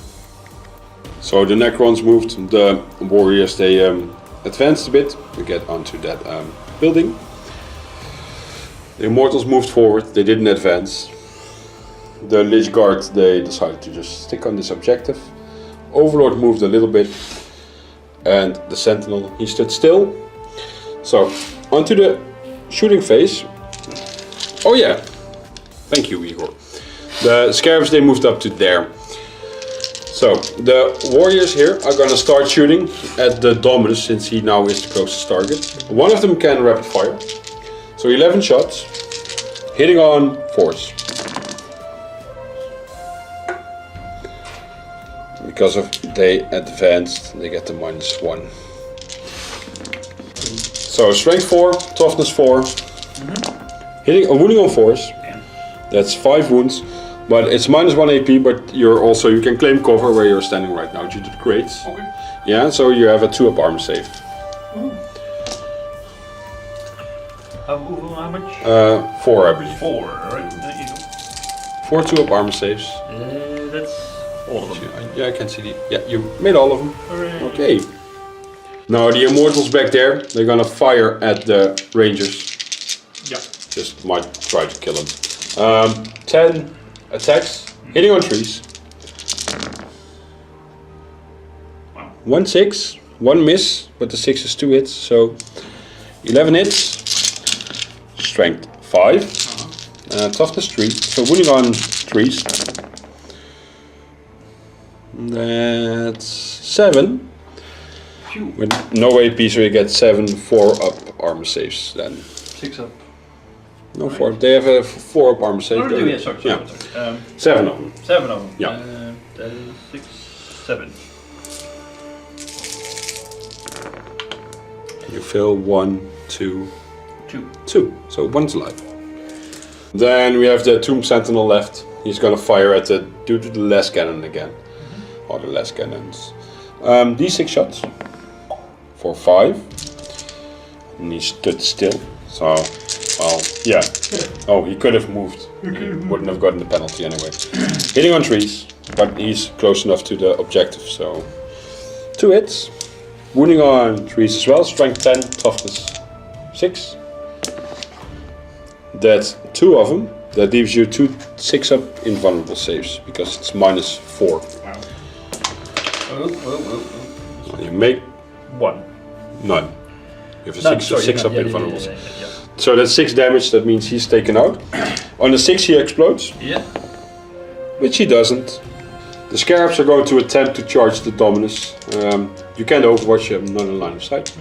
So the Necrons moved, the warriors they advanced a bit. We get onto that building. The Immortals moved forward, they didn't advance. The Lich Guard, they decided to just stick on this objective. Overlord moved a little bit, and the Sentinel, he stood still. So, onto the shooting phase. Oh yeah, thank you Igor. The Scarabs, they moved up to there. So, the warriors here are gonna start shooting at the Dominus, since he now is the closest target. One of them can rapid fire. So 11 shots, hitting on 4s. Because of they advanced, they get the -1. So strength 4, toughness 4, hitting a wounding on 4s. That's 5 wounds, but it's -1 AP. But you can claim cover where you're standing right now due to the crates. Okay. Yeah, so you have a 2-up armor save. How much? 4, I believe. 4, right? There you go. 4 2-up armor saves. That's all of them. Yeah, I can see the. Yeah, you made all of them. Hooray. Okay. Now the Immortals back there, they're gonna fire at the Rangers. Yeah. Just might try to kill them. 10 attacks, hitting on 3s. Wow. 1 6, 1 miss, but the 6 is 2 hits, so 11 hits. Strength 5, toughness 3, so wounding on 3s. That's 7. Phew. With no AP, so you get 7 4-up armor saves then. 6 up. No, 4. They have a 4-up armor save. Oh, don't yeah, they? sorry. Yeah. 7 of them. 7 of them. Yeah. That is 6, 7. You fail 1, 2, 2. 2. So 1's alive. Then we have the Tomb Sentinel left. He's gonna fire at due to the less cannon again. Or the less cannons. D6 shots. For 5. And he stood still. So, well, yeah. Oh, he could have moved. He wouldn't have gotten the penalty anyway. Hitting on 3s, but he's close enough to the objective, so 2 hits. Wounding on 3s as well. Strength 10, toughness 6. That's 2 of them. That leaves you 2 6-up invulnerable saves because it's -4. Wow. Oh. You make 1. none. You have a 6-up yeah, invulnerable yeah, save. yeah. So that's 6 damage. That means he's taken out. On the 6 he explodes, Yeah. which he doesn't. The Scarabs are going to attempt to charge the Dominus. You can't overwatch him, not in line of sight.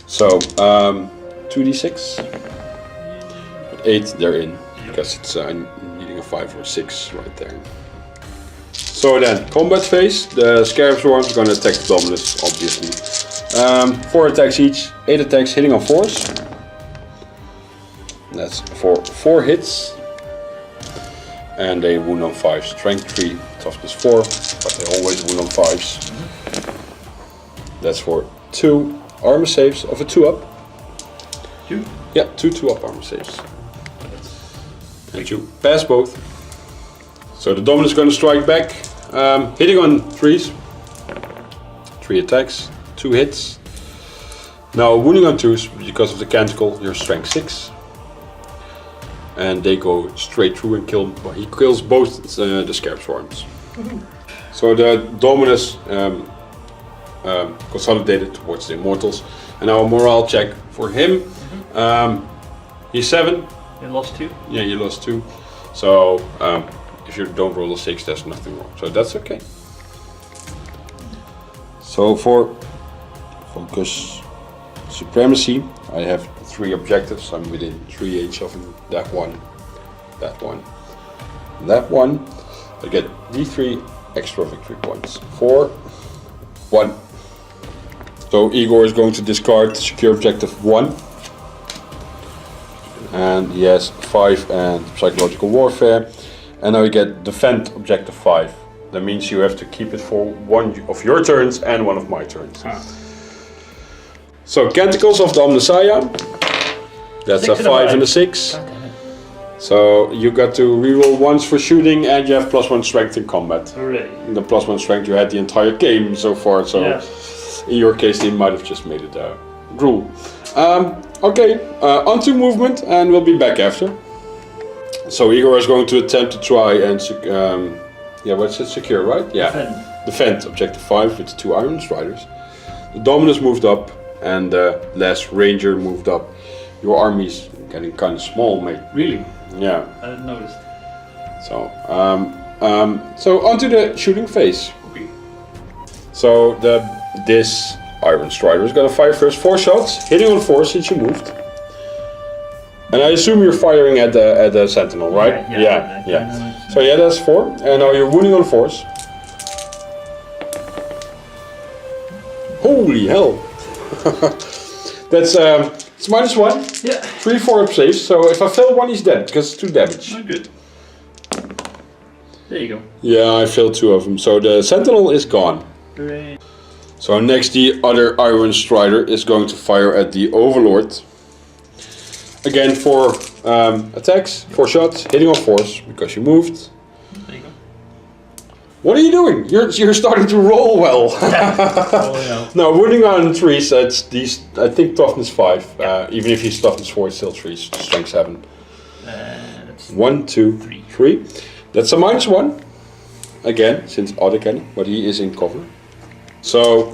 So 2d6. 8, they're in, because it's needing a 5 or 6 right there. So then, combat phase, the Scarab Swarms are going to attack the Dominus, obviously. 4 attacks each, 8 attacks hitting on 4s. That's for 4 hits. And they wound on 5s, strength 3, toughness 4, but they always wound on 5s. That's for 2 armor saves of a 2-up. 2? Yeah, 2 2-up armor saves. And you pass both. So the Dominus is going to strike back, hitting on 3s. 3 attacks, 2 hits. Now wounding on 2s, because of the Canticle, your strength 6. And they go straight through and kill. Well, he kills both the Scarab Swarms. So the Dominus consolidated towards the Immortals. And now a morale check for him. He's 7. You lost 2? Yeah, you lost 2. So if you don't roll a 6, there's nothing wrong. So that's okay. So for focus supremacy, I have 3 objectives. I'm within 3 each of them. That one, that one, that one. I get D3 extra victory points. 4, 1. So Igor is going to discard secure objective 1. And he has 5 and psychological warfare. And now you get defend objective 5. That means you have to keep it for 1 of your turns and 1 of my turns. So Canticles of the Omnissiah. That's a 5 and a 6. So you got to reroll once for shooting, and you have +1 strength in combat. Hooray. The +1 strength you had the entire game so far. So Yeah. in your case, they might have just made it a rule. Okay, onto movement, and we'll be back after. So Igor is going to attempt to try and what's it? Secure, right? Yeah. Defend objective 5 with 2 Iron Striders. The Dominus moved up, and the last Ranger moved up. Your army's getting kind of small, mate. Really? Yeah. I didn't notice. So, so onto the shooting phase. Okay. So this Iron Strider is gonna fire first 4 shots, hitting on 4 since you moved. And I assume you're firing at the Sentinel, right? Yeah. So yeah, that's 4, and now you're wounding on 4s. Holy hell! That's it's -1. Yeah. 3 4-up saves. So if I fail 1, he's dead because it's 2 damage. Oh, good. There you go. Yeah, I failed 2 of them. So the Sentinel is gone. Hooray. So next, the other Iron Strider is going to fire at the Overlord. Again, 4 attacks, 4 shots, hitting on 4s because you moved. There you go. What are you doing? You're starting to roll well. No, wounding on 3s. That's these. I think toughness 5. Even if he's toughness 4, it's still 3. Strength 7. That's 1, 2, 3. That's a -1. Again, since auto cannon, but he is in cover. So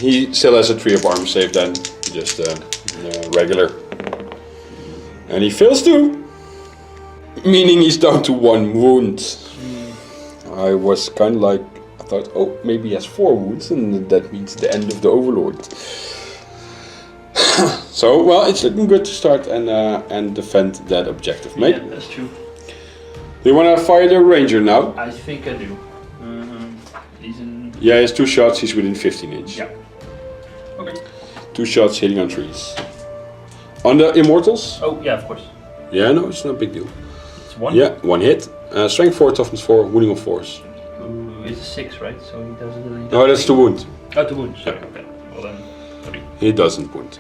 he still has a 3 of armor save then, just regular. And he fails 2, meaning he's down to 1 wound. I was kind of like, I thought, oh, maybe he has 4 wounds, and that means the end of the Overlord. So, well, it's looking good to start and defend that objective, mate. Yeah, that's true. Do you want to fire the Ranger now? I think I do. He's in... Yeah, he has 2 shots, he's within 15 inch. Yeah. Okay. 2 shots hitting on 3s. On the Immortals? Oh, yeah, of course. Yeah, no, it's no big deal. It's 1? Yeah, 1 hit. Strength 4, toughness 4, wounding on 4s. It's a 6, right? So he doesn't... No, that's the wound. Oh, the wound, sorry. Okay. Well then, sorry. He doesn't wound.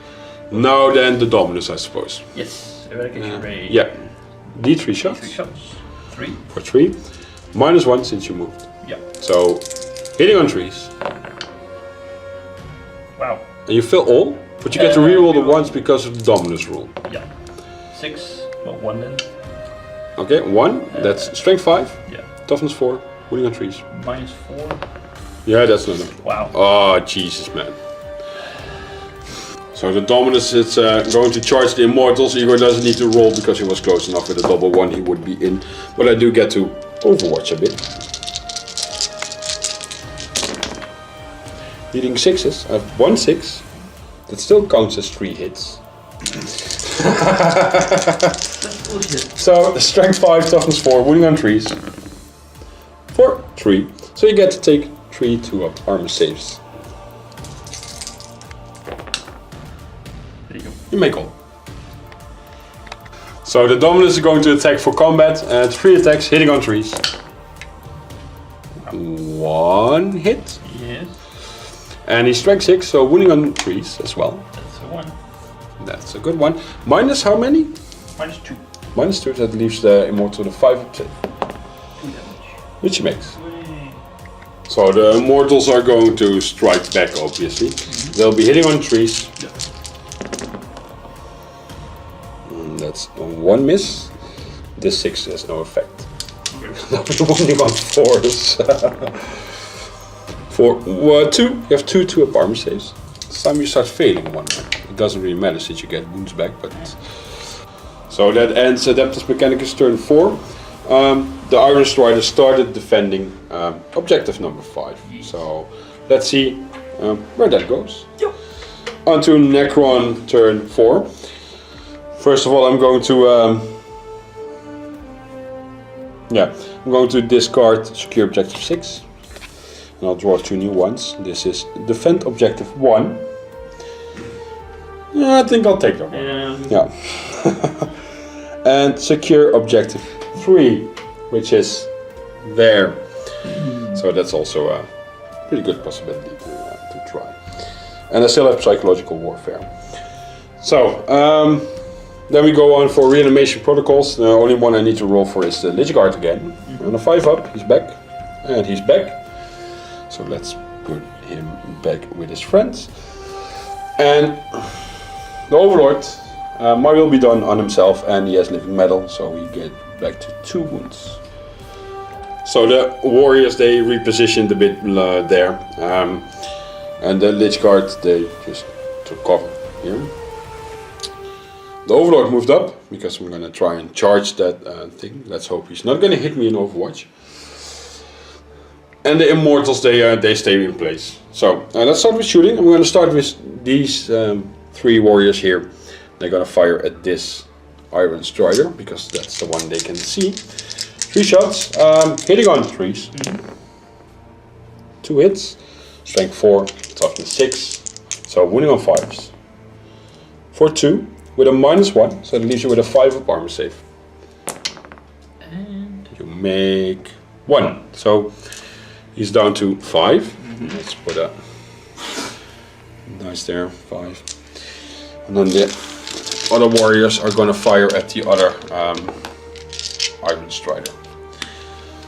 Now then the Dominus, I suppose. Yes, eradication rate. Yeah. D3 shots. 3 shots. 3. For 3. -1 since you moved. Yeah. So, hitting on 3s. Wow. And you fail all, but you get to reroll the ones because of the Dominus rule. Yeah. 6, well 1 then. Okay, 1, that's strength 5. Yeah. Toughness 4, wounding on 3s. -4. Yeah, that's not enough. Wow. Oh, Jesus, man. So the Dominus is going to charge the Immortals. Igor doesn't need to roll because he was close enough. With a double 1 he would be in. But I do get to overwatch a bit. Needing 6s. I have 1 6. That still counts as 3 hits. That's bullshit. So the strength 5, toughness 4, wounding on 3s. 4, 3. So you get to take 3 2-up armor saves. There you go. You make all. So the Dominus is going to attack for combat. 3 attacks, hitting on 3s. 1 hit. Yes. And he's strength 6, so wounding on 3s as well. That's a 1. That's a good one. Minus how many? -2. -2, that leaves the Immortal with 5 up save. 2 damage. Which he makes. So the Immortals are going to strike back, obviously. They'll be hitting on 3s. Yeah. That's 1 miss. This 6 has no effect. Okay. Wounding on 4s. 2. You have 2 2-up armor saves. This time you start failing 1. It doesn't really matter since you get wounds back, but... So that ends Adeptus Mechanicus turn 4. The Iron Strider started defending objective number 5. So let's see where that goes. Yep. On to Necron turn 4. First of all, I'm going to I'm going to discard secure objective 6. And I'll draw 2 new ones. This is defend objective 1. Yeah, I think I'll take that one. Yeah. And secure objective 3, which is there. So that's also a pretty good possibility to try. And I still have psychological warfare. So then we go on for reanimation protocols. The only one I need to roll for is the Lich Guard again. On a 5-up, he's back. And he's back. So let's put him back with his friends. And The Overlord might will be done on himself, and he has living metal, so we get back to 2 wounds. So the warriors, they repositioned a bit there, and the Lich Guard, they just took cover here. The Overlord moved up, because I'm gonna try and charge that thing. Let's hope he's not gonna hit me in Overwatch. And the Immortals, they stay in place. So let's start with shooting. I'm gonna start with these 3 warriors here. They're gonna fire at this Iron Strider, because that's the one they can see. 3 shots, hitting on 3s. 2 hits, strength 4, toughness 6. So wounding on 5s. For 2, with a -1, so that leaves you with a 5 up armor save. And you make 1. So he's down to 5. Let's put a nice there, 5. And then the other warriors are going to fire at the other Iron Strider.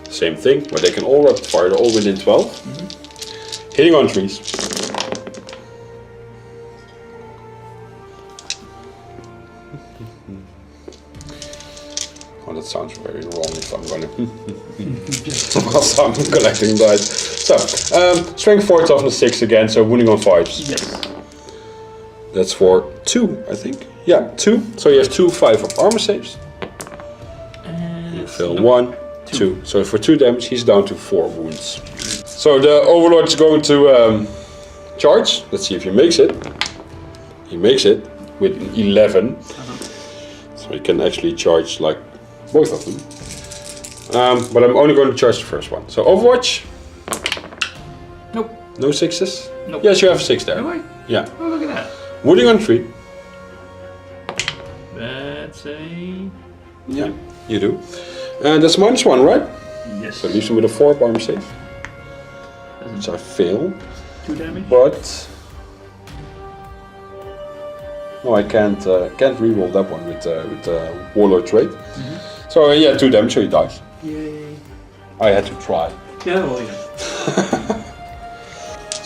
Same thing, but they can all rapid fire, they're all within 12. Hitting on 3s. Oh, that sounds very wrong if I'm gonna whilst I'm collecting dice. So, strength 4, toughness 6 again, so wounding on 5s. yes. That's for 2, I think. Yeah, 2. So you have 2 5-up armor saves. And You fail 1, 2. So for 2 damage, he's down to 4 wounds. So the Overlord is going to charge. Let's see if he makes it. He makes it with an 11. So he can actually charge like both of them. But I'm only going to charge the first one. So Overwatch. Nope. No 6s? Nope. Yes, you have 6 there. Do I? Yeah. Oh, look at that. Wounding on 3. That's a... Yeah, you do. And that's -1, right? Yes. So it leaves him with a 4 armor save. Which I fail. 2 damage? But no, I can't reroll that one with the Warlord trait. So yeah, 2 damage, so he dies. Yay. I had to try. Yeah, well, yeah.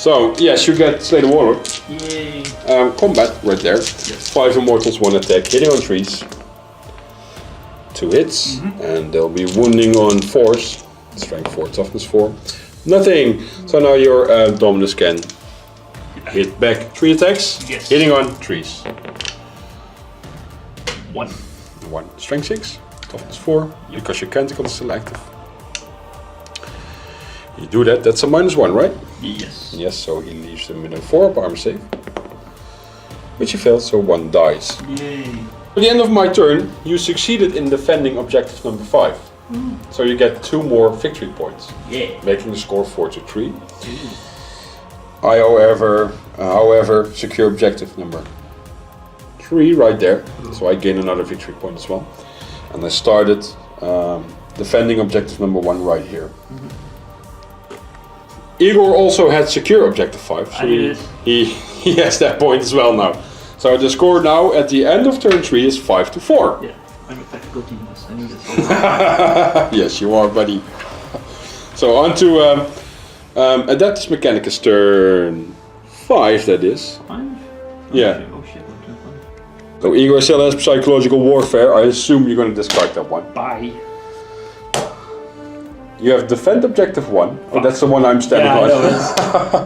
So yes, you get Slay the Warlord. Yay. Combat right there. Yes. 5 Immortals, 1 attack, hitting on 3s. 2 hits, and they'll be wounding on 4s. Strength 4, toughness 4. Nothing. So now your Dominus can hit back 3 attacks, Yes. hitting on 3s. 1. 1. Strength 6, toughness 4, because your Canticle is still active. You do that, that's a -1, right? Yes. Yes, so he leaves him with a 4 armor save. Which he fails, so 1 dies. Yay. At the end of my turn, you succeeded in defending objective number 5. So you get 2 more victory points, Yeah. making the score 4-3. I, however, secure objective number 3 right there, so I gain another victory point as well. And I started defending objective number 1 right here. Igor also had secure objective 5, so he has that point as well now. So the score now at the end of turn 3 is 5-4. Yeah, I'm a tactical genius. I need this. Yes, you are, buddy. So on to Adeptus Mechanicus turn 5, that is. 5? Yeah. Oh shit, what turn 5? So Igor still has psychological warfare. I assume you're going to discard that one. Bye. You have defend objective 1. Oh, that's the one I'm standing on.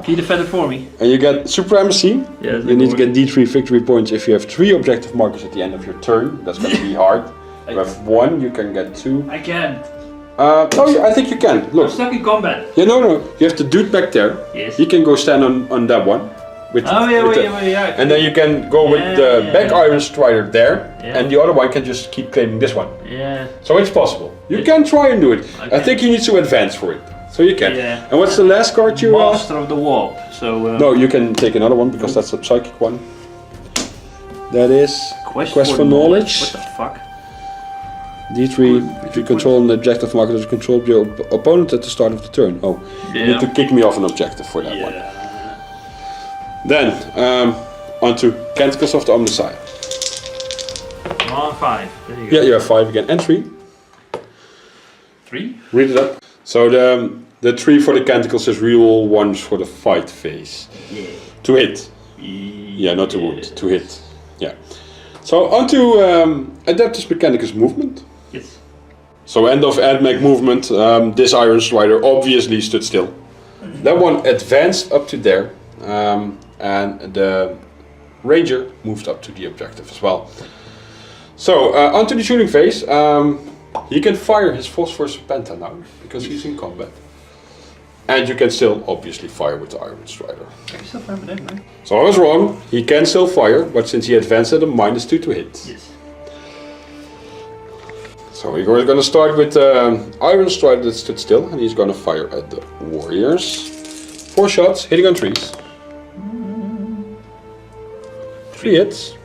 Can you defend it for me? And you get supremacy. Yes, You need to get D3 victory points if you have 3 objective markers at the end of your turn. That's going to be hard. If you have 1, you can get 2. I can't. Oh, yeah, I think you can. I'm Look. stuck in combat. Yeah, no. You have the dude back there. Yes. He can go stand on that one. With, Oh yeah, with yeah. And then you can go with the back Iron Strider there, Yeah. and the other one can just keep claiming this one. Yeah. So it's possible. You can try and do it. Okay. I think you need to advance for it. So you can. Yeah. And what's the last card you... Master of the Warp. So. No, you can take another one because that's a psychic one. That is Quest for Knowledge. What the fuck? D3, if you control an objective marker that controls your opponent at the start of the turn. Oh, you need to kick me off an objective for that one. Then, onto Canticles of the Omnissiah. On 5. There you go. Yeah, you have 5 again. And 3. 3? Read it up. So the 3 for the Canticles is real 1s for the fight phase. Yeah. To hit. Yeah, not to wound. To hit. Yeah. So on to Adeptus Mechanicus movement. Yes. So end of AdMech movement, this Iron Strider obviously stood still. That one advanced up to there, and the Ranger moved up to the objective as well. So onto the shooting phase. He can fire his Phosphorus Penta now, because he's in combat. And you can still obviously fire with the Iron Strider. I can still fire with him, right? So I was wrong, he can still fire, but since he advanced at a -2 to hit. Yes. So we're going to start with Iron Strider that stood still, and he's going to fire at the Warriors. 4 shots, hitting on 3s. 3 hits.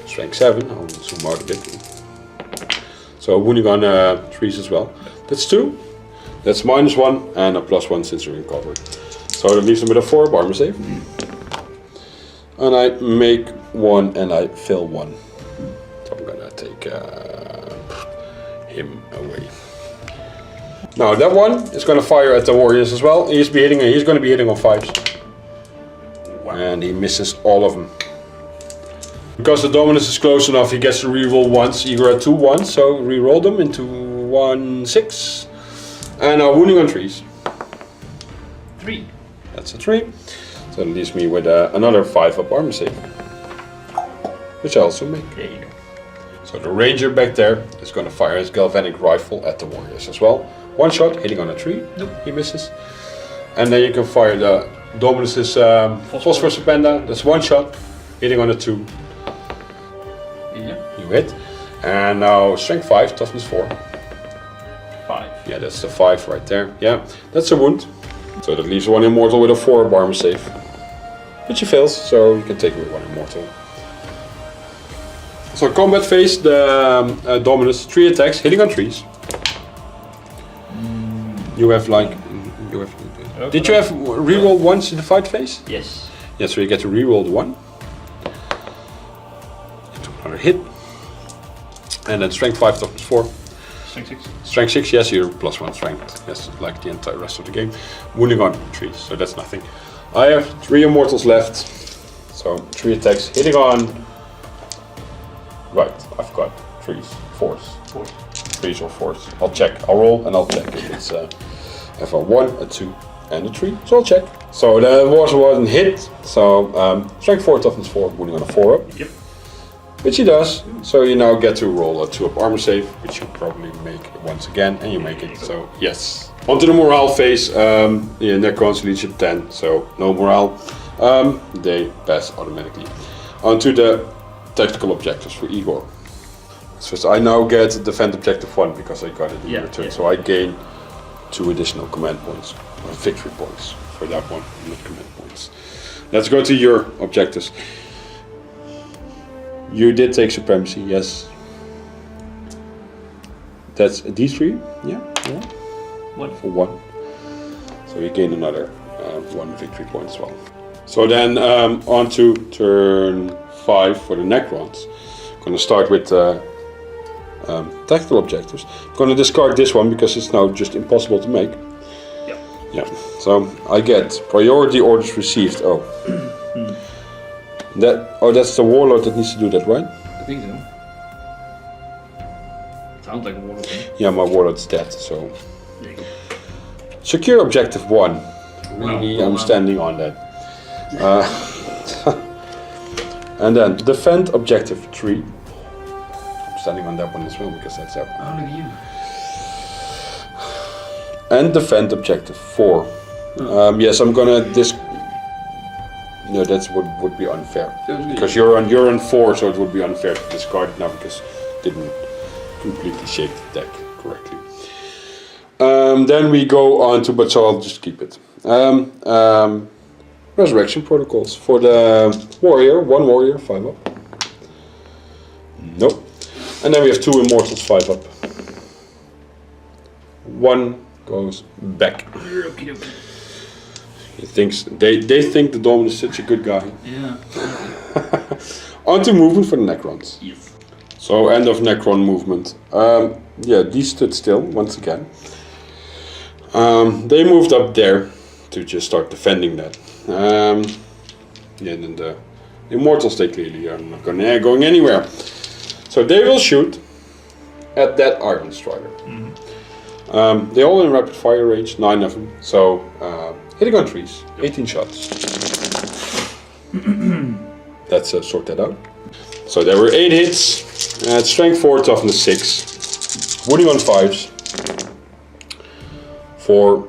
Strength 7, I'll zoom out a bit. So wounding on 3s as well. That's 2. That's -1 and a +1 since you're in cover. So that leaves him with a 4 armor save. And I make 1 and I fail 1. So I'm gonna take him away. Now that one is gonna fire at the Warriors as well. He's gonna be hitting on 5s. Wow. And he misses all of them. Because the Dominus is close enough, he gets to reroll once. Igor had 2 1s, so reroll them into 1 6. And now wounding on 3s. 3. That's a 3. So that leaves me with another 5 armor save. Which I also make. There you go. So the Ranger back there is going to fire his Galvanic Rifle at the Warriors as well. 1 shot, hitting on a 3. Nope. He misses. And then you can fire the Dominus's Phosphorus Penta. That's 1 shot, hitting on a 2. Yeah. You hit. And now strength 5, toughness 4. 5. Yeah, that's the 5 right there. Yeah, that's a wound. So that leaves 1 immortal with a 4 armor save. Which he fails, so you can take away 1 immortal. So combat phase, the Dominus, 3 attacks, hitting on 3s. You have like... Okay. Did you have reroll once in the fight phase? Yes. Yeah, so you get to reroll the 1. Into another hit. And then strength 5, toughness 4. Strength 6. Strength 6, yes, you're +1 strength. Yes, like the entire rest of the game. Wounding on 3s, so that's nothing. I have 3 immortals left. So 3 attacks, hitting on... Right, I've got 3s, 4s. 3s or 4s. I'll check, I'll roll and I'll check if it's I have a 1, a 2 and a 3. So I'll check. So the was 1 hit. So strength 4, toughness 4, wounding on a 4 up. Yep. Which he does, so you now get to roll a 2 armor save, which you probably make once again, and you make it, so yes. Onto the morale phase, Necrons leadership 10, so no morale, they pass automatically. Onto the tactical objectives for Igor. So I now get defend objective 1 because I got it in return, so I gain 2 additional command points, or victory points for that one, not command points. Let's go to your objectives. You did take supremacy, yes. That's a D3, yeah. 1. For 1. So you gain another 1 victory point as well. So then on to turn 5 for the Necrons. I'm going to start with tactical objectives. I'm going to discard this one because it's now just impossible to make. Yep. Yeah. So I get priority orders received. Oh. That's the Warlord that needs to do that, right? I think so. Sounds like a warlord. Yeah, my Warlord's dead, so... There you go. Secure objective 1. Really, I'm standing on that. And then defend objective 3. I'm standing on that one as well because that's up. Oh, look at you. And defend objective 4. Yes, I'm gonna No, that's would be unfair. Because you're on 4, so it would be unfair to discard it now because it didn't completely shape the deck correctly. Then we go on to, but so I'll just keep it. Resurrection protocols for the warrior, 1 warrior, 5 up. Nope. And then we have 2 immortals, 5 up. 1 goes back. He thinks they think the Dominus is such a good guy. Yeah. On to movement for the Necrons. Yes. So end of Necron movement. Yeah, these stood still once again. They moved up there to just start defending that. Yeah, and then the Immortals, they clearly are not going anywhere. So they will shoot at that Iron Strider. They all in rapid fire range, 9 of them. So hitting on trees, 18 shots. Let's sort that out. So there were 8 hits, strength 4, toughness 6, wounding on 5s for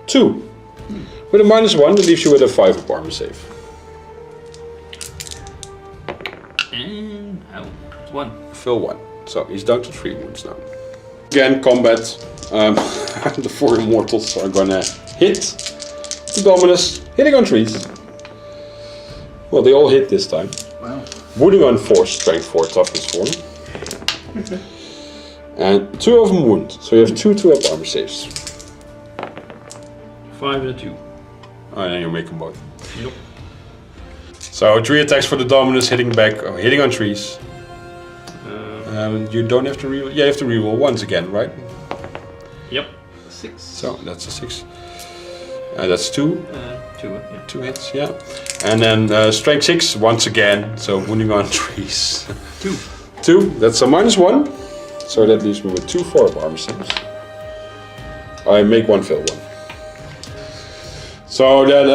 2. With a -1, that leaves you with a 5 up armor save. And out. 1. Fill 1. So he's down to 3 wounds now. Again, combat. The 4 immortals are gonna hit the Dominus, hitting on trees. Well, they all hit this time. Wow. Wounding on 4, strength 4, toughness 4. And 2 of them wound. So you have 2 2-up armor saves. 5 and a 2. Oh, and then you make them both. Yep. So 3 attacks for the Dominus, hitting back, hitting on trees. You don't have to reroll. Yeah, you have to reroll once again, right? Yep. 6. So that's a 6. That's 2. 2. Yeah. 2 hits, yeah. And then strength 6 once again. So wounding on trees. 2. 2. That's a -1. So that leaves me with 2 4-up armor saves. I make 1 fail 1. So that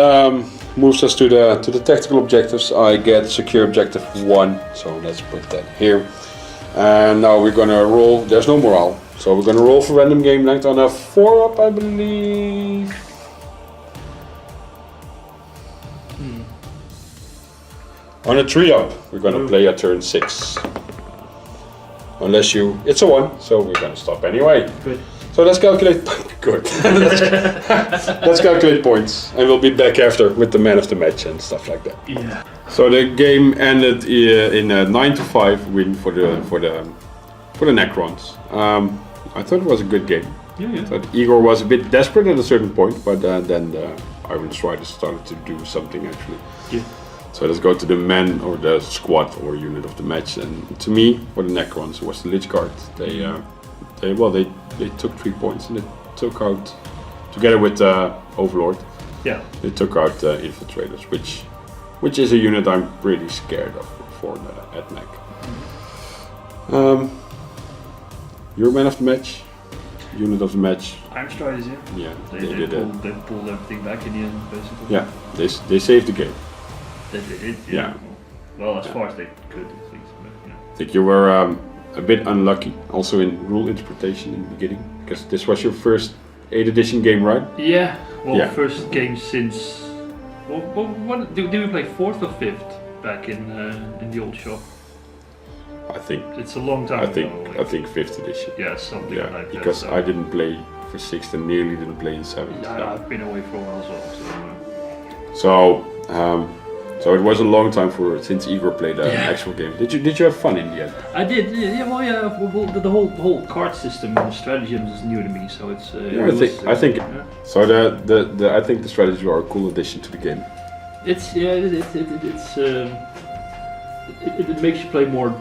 moves us to the tactical objectives. I get secure objective 1. So let's put that here. And now we're gonna roll. There's no morale, so we're gonna roll for random game length on a 4-up, I believe. On a 3-up, we're gonna play a turn 6. Unless it's a 1, so we're gonna stop anyway. Good. So let's calculate. Good. Let's calculate points, and we'll be back after with the man of the match and stuff like that. Yeah. So the game ended in a 9-5 win for the Necrons. I thought it was a good game. Yeah. I thought Igor was a bit desperate at a certain point, but then the Iron Strider started to do something actually. Yeah. So let's go to the man or the squad or unit of the match. And to me, for the Necrons, it was the Lich Guard. They took 3 points and they took out, together with Overlord. Yeah. They took out Infiltrators, which is a unit I'm pretty scared of for at Mac. Your man of the match, unit of the match. Iron Striders, yeah. Yeah, They pulled everything back in the end, basically. Yeah, they saved the game. They did, Yeah. Well, as far as they could, at least. But, yeah. I think you were a bit unlucky, also in rule interpretation in the beginning, because this was your first 8th edition game, right? Yeah. Well, Yeah. first game since. Well, what did we play 4th or 5th back in the old shop? I think. It's a long time ago. I think 5th edition. Yeah, something Yeah, like that. because So, I didn't play for 6th and nearly didn't play in 7th. I've been away for a while as well. So it was a long time since Igor played an actual game. Did you have fun in the end? I did. Yeah. Well, yeah. Well, the whole card system and the stratagems is new to me, so it's. I think. Yeah. So I think the strategies are a cool addition to the game. It's it makes you play more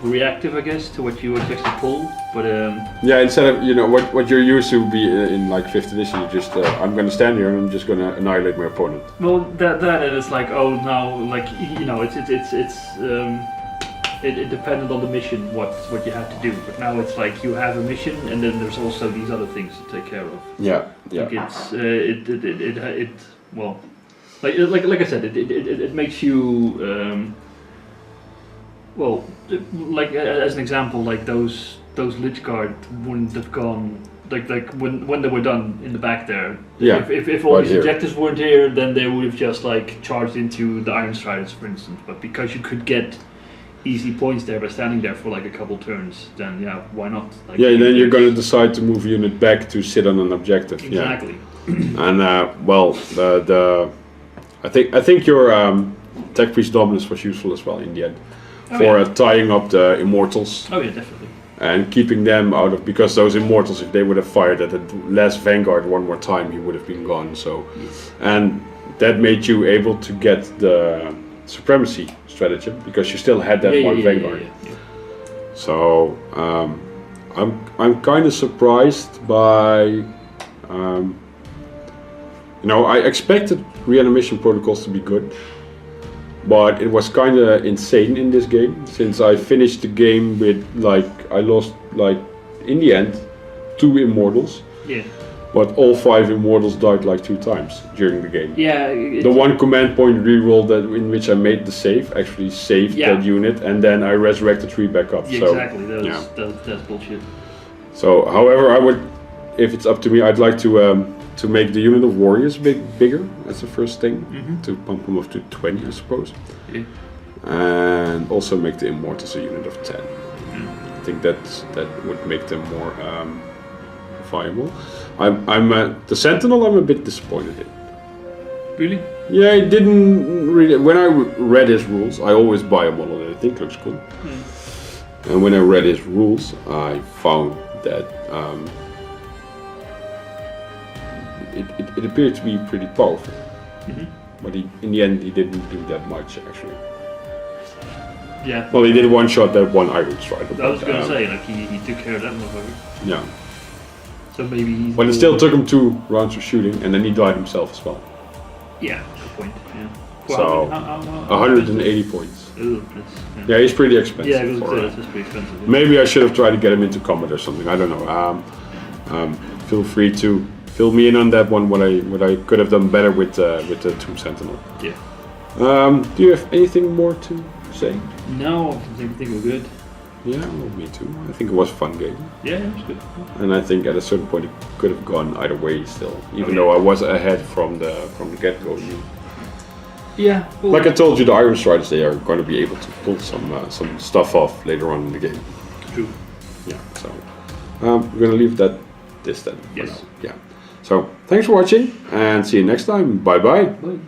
reactive, I guess, to what you actually pull. But yeah, instead of what you're used to be in like 5th edition, you just I'm gonna stand here and I'm just gonna annihilate my opponent. Well, that and it's like now like it depended on the mission what you had to do. But now it's like you have a mission and then there's also these other things to take care of. Yeah. Like it's well, like I said, it makes you. Well, like as an example, like those Lich Guard wouldn't have gone like when they were done in the back there. Yeah. If all these objectives weren't here, then they would have just like charged into the Iron Striders, for instance. But because you could get easy points there by standing there for like a couple turns, then yeah, why not? Like, yeah, then you're going to decide to move a unit back to sit on an objective. Exactly. Yeah. And well, I think your Tech Priest Dominus was useful as well in the end for tying up the Immortals. Oh yeah, definitely. And keeping them out of, because those Immortals, if they would have fired at the last Vanguard one more time, he would have been gone. So, and that made you able to get the Supremacy stratagem because you still had that one Vanguard. Yeah. So I'm kind of surprised by, I expected reanimation protocols to be good, but it was kind of insane in this game, since I finished the game with I lost in the end 2 immortals. Yeah. But all 5 immortals died 2 times during the game. Yeah. The one command point reroll in which I made the save actually saved that unit, and then I resurrected 3 back up. Yeah, so, exactly. That's bullshit. So, however, I would, if it's up to me, I'd like to make the unit of warriors bigger. That's the first thing, to pump them up to 20, I suppose. Yeah. And also make the immortals a unit of 10. I think that would make them more viable. The Sentinel I'm a bit disappointed in. Really? Yeah, it didn't really. When I read his rules, I always buy a model that I think looks cool. And when I read his rules, I found that it appeared to be pretty powerful. But in the end, he didn't do that much actually. Yeah. Well, he did one shot that one Iron Strider. I was gonna say, he took care of that motherfucker. Yeah. So maybe he's. But it still took him 2 rounds of shooting, and then he died himself as well. Yeah, good point. Yeah. So, 180 points. Ooh, Yeah, he's pretty expensive. Yeah, I was gonna say that's pretty expensive. Yeah. Maybe I should have tried to get him into combat or something. I don't know. Feel free to fill me in on that one. What I could have done better with the 2 Sentinel. Yeah. Do you have anything more to say? No, I think we're good. Yeah, well, me too. I think it was a fun game. Yeah, it was good. And I think at a certain point it could have gone either way still, even though I was ahead from the get-go. Yeah. Well, Like I told you, the Iron Striders, they are going to be able to pull some stuff off later on in the game. True. Yeah. So we're going to leave this then. Yes. For now. Yeah. So thanks for watching, and see you next time. Bye bye. Bye.